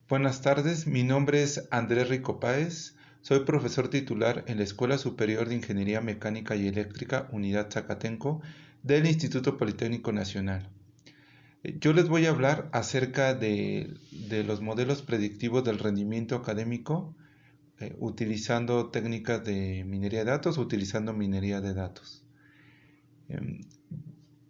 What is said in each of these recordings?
Buenas tardes, mi nombre es Andrés Rico Páez, soy profesor titular en la Escuela Superior de Ingeniería Mecánica y Eléctrica Unidad Zacatenco del Instituto Politécnico Nacional. Yo les voy a hablar acerca de los modelos predictivos del rendimiento académico utilizando técnicas de minería de datos, utilizando minería de datos. Em,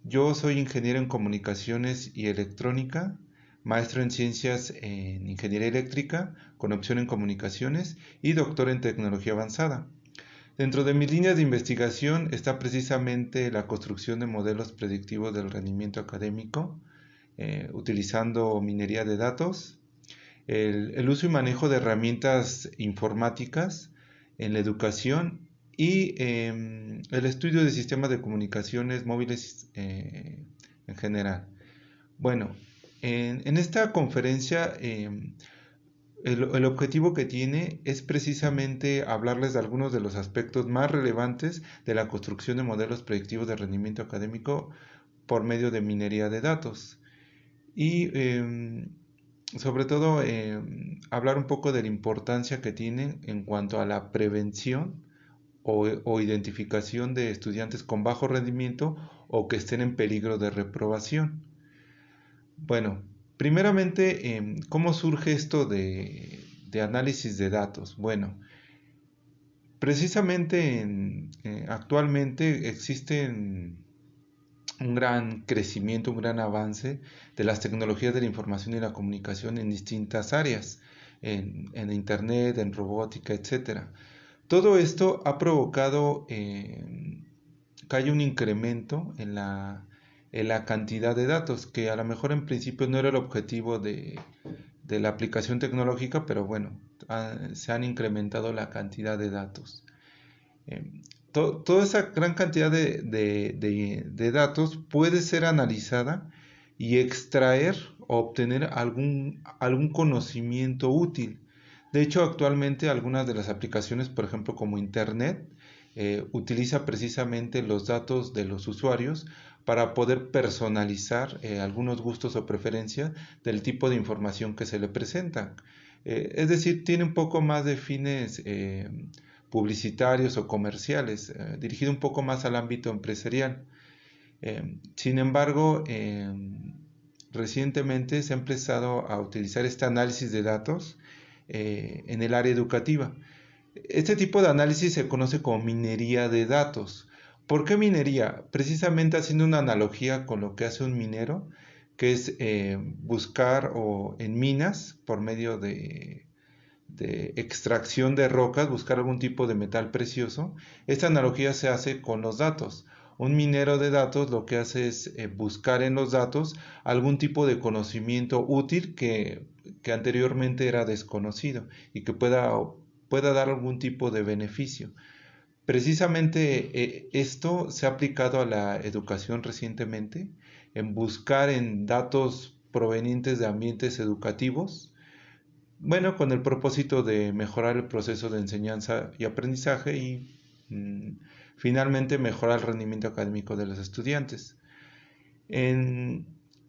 Yo soy ingeniero en comunicaciones y electrónica, maestro en ciencias en ingeniería eléctrica, con opción en comunicaciones y doctor en tecnología avanzada. Dentro de mis líneas de investigación está precisamente la construcción de modelos predictivos del rendimiento académico, utilizando minería de datos, el uso y manejo de herramientas informáticas en la educación y el estudio de sistemas de comunicaciones móviles en general. Bueno, en esta conferencia el objetivo que tiene es precisamente hablarles de algunos de los aspectos más relevantes de la construcción de modelos predictivos de rendimiento académico por medio de minería de datos. Y sobre todo hablar un poco de la importancia que tienen en cuanto a la prevención o identificación de estudiantes con bajo rendimiento o que estén en peligro de reprobación. Bueno, primeramente, ¿cómo surge esto de análisis de datos? Bueno, precisamente actualmente existen un gran crecimiento, un gran avance de las tecnologías de la información y la comunicación en distintas áreas, en Internet, en robótica, etcétera. Todo esto ha provocado que haya un incremento en la cantidad de datos, que a lo mejor en principio no era el objetivo de la aplicación tecnológica, pero bueno, se han incrementado la cantidad de datos. Toda esa gran cantidad de datos puede ser analizada y extraer o obtener algún conocimiento útil. De hecho, actualmente algunas de las aplicaciones, por ejemplo, como Internet, utiliza precisamente los datos de los usuarios para poder personalizar algunos gustos o preferencias del tipo de información que se le presenta. Es decir, tiene un poco más de fines publicitarios o comerciales, dirigido un poco más al ámbito empresarial. Sin embargo, recientemente se ha empezado a utilizar este análisis de datos en el área educativa. Este tipo de análisis se conoce como minería de datos. ¿Por qué minería? Precisamente haciendo una analogía con lo que hace un minero, que es buscar en minas por medio de extracción de rocas, buscar algún tipo de metal precioso. Esta analogía se hace con los datos. Un minero de datos lo que hace es buscar en los datos algún tipo de conocimiento útil que anteriormente era desconocido y que pueda dar algún tipo de beneficio. Precisamente esto se ha aplicado a la educación recientemente, en buscar en datos provenientes de ambientes educativos, bueno, con el propósito de mejorar el proceso de enseñanza y aprendizaje y finalmente mejorar el rendimiento académico de los estudiantes. En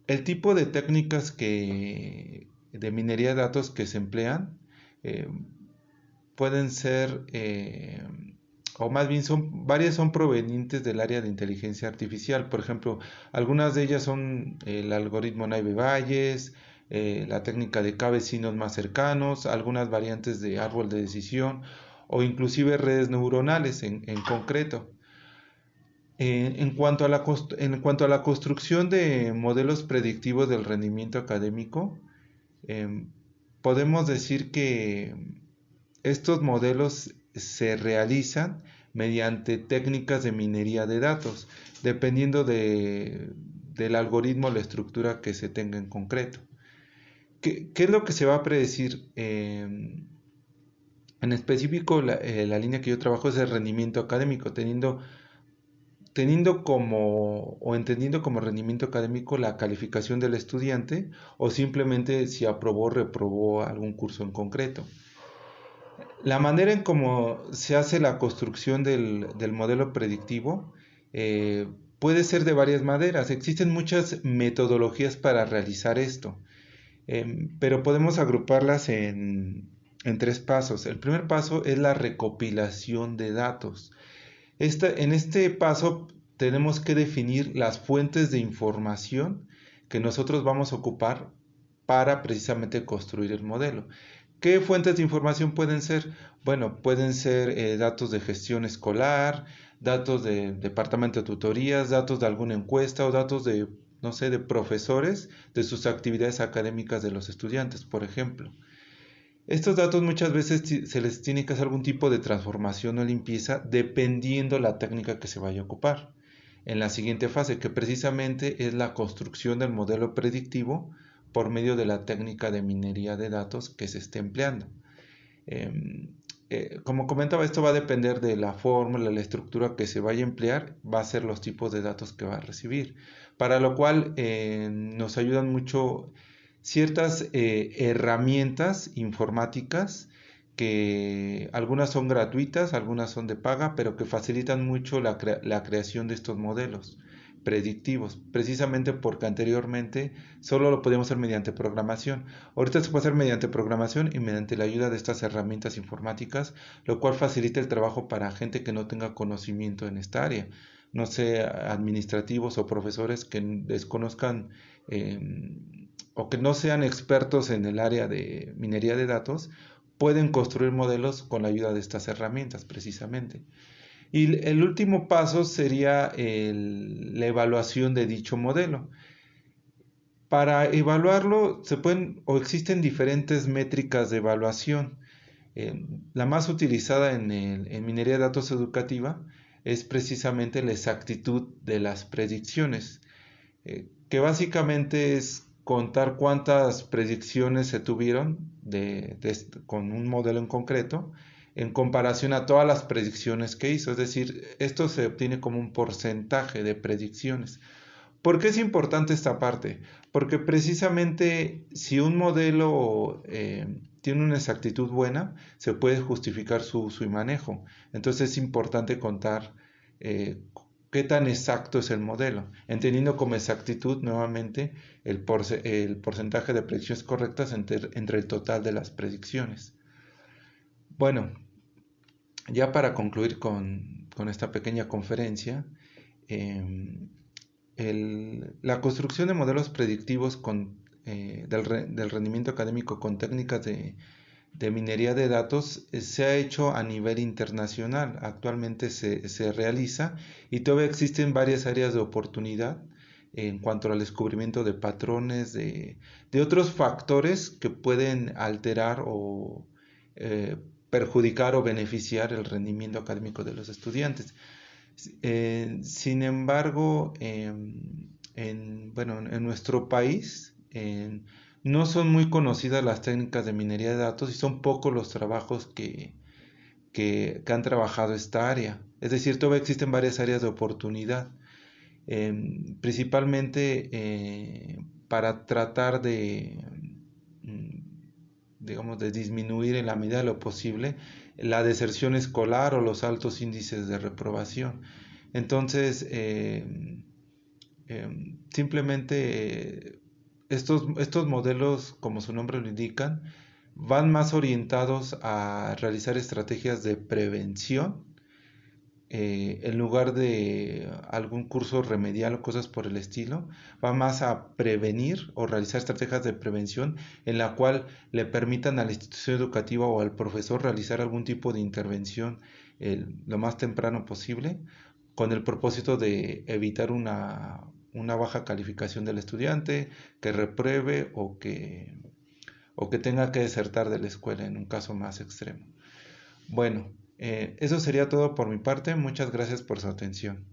el tipo de técnicas de minería de datos que se emplean eh, pueden ser, o más bien varias son provenientes del área de inteligencia artificial. Por ejemplo, algunas de ellas son el algoritmo Naive-Bayes, la técnica de K-vecinos más cercanos, algunas variantes de árbol de decisión o inclusive redes neuronales en concreto. En cuanto a la construcción de modelos predictivos del rendimiento académico, eh, podemos decir que estos modelos se realizan mediante técnicas de minería de datos, dependiendo del algoritmo o la estructura que se tenga en concreto. ¿Qué es lo que se va a predecir? En específico, la línea que yo trabajo es el rendimiento académico, teniendo como o entendiendo como rendimiento académico la calificación del estudiante o simplemente si aprobó o reprobó algún curso en concreto. La manera en cómo se hace la construcción del modelo predictivo puede ser de varias maneras. Existen muchas metodologías para realizar esto. pero podemos agruparlas en tres pasos. El primer paso es la recopilación de datos. En este paso tenemos que definir las fuentes de información que nosotros vamos a ocupar para precisamente construir el modelo. ¿Qué fuentes de información pueden ser? Bueno, pueden ser datos de gestión escolar, datos de departamento de tutorías, datos de alguna encuesta o datos de, no sé, de profesores de sus actividades académicas de los estudiantes, por ejemplo. Estos datos muchas veces se les tiene que hacer algún tipo de transformación o limpieza dependiendo la técnica que se vaya a ocupar. En la siguiente fase, que precisamente es la construcción del modelo predictivo por medio de la técnica de minería de datos que se esté empleando. Como comentaba, esto va a depender de la fórmula, la estructura que se vaya a emplear, va a ser los tipos de datos que va a recibir. Para lo cual nos ayudan mucho ciertas herramientas informáticas que algunas son gratuitas, algunas son de paga, pero que facilitan mucho la creación de estos modelos predictivos, precisamente porque anteriormente solo lo podíamos hacer mediante programación. Ahorita se puede hacer mediante programación y mediante la ayuda de estas herramientas informáticas, lo cual facilita el trabajo para gente que no tenga conocimiento en esta área, no sé, administrativos o profesores que desconozcan o que no sean expertos en el área de minería de datos, pueden construir modelos con la ayuda de estas herramientas precisamente. Y el último paso sería la evaluación de dicho modelo. Para evaluarlo se pueden o existen diferentes métricas de evaluación. La más utilizada en minería de datos educativa es precisamente la exactitud de las predicciones, que básicamente es contar cuántas predicciones se tuvieron con un modelo en concreto en comparación a todas las predicciones que hizo. Es decir, esto se obtiene como un porcentaje de predicciones. ¿Por qué es importante esta parte? Porque precisamente si un modelo tiene una exactitud buena, se puede justificar su uso y manejo. Entonces es importante contar qué tan exacto es el modelo, entendiendo como exactitud nuevamente el porcentaje de predicciones correctas entre el total de las predicciones. Bueno, ya para concluir con esta pequeña conferencia, eh, la construcción de modelos predictivos del rendimiento académico con técnicas de minería de datos se ha hecho a nivel internacional. Actualmente se realiza y todavía existen varias áreas de oportunidad en cuanto al descubrimiento de patrones, de otros factores que pueden alterar o perjudicar o beneficiar el rendimiento académico de los estudiantes. Sin embargo, en nuestro país no son muy conocidas las técnicas de minería de datos y son pocos los trabajos que han trabajado esta área. Es decir, todavía existen varias áreas de oportunidad, principalmente para tratar mm, digamos, de disminuir en la medida de lo posible la deserción escolar o los altos índices de reprobación. Entonces, simplemente estos modelos, como su nombre lo indican, van más orientados a realizar estrategias de prevención en lugar de algún curso remedial o cosas por el estilo, va más a prevenir o realizar estrategias de prevención en la cual le permitan a la institución educativa o al profesor realizar algún tipo de intervención lo más temprano posible con el propósito de evitar una baja calificación del estudiante, que repruebe o que tenga que desertar de la escuela en un caso más extremo. Bueno, eso sería todo por mi parte. Muchas gracias por su atención.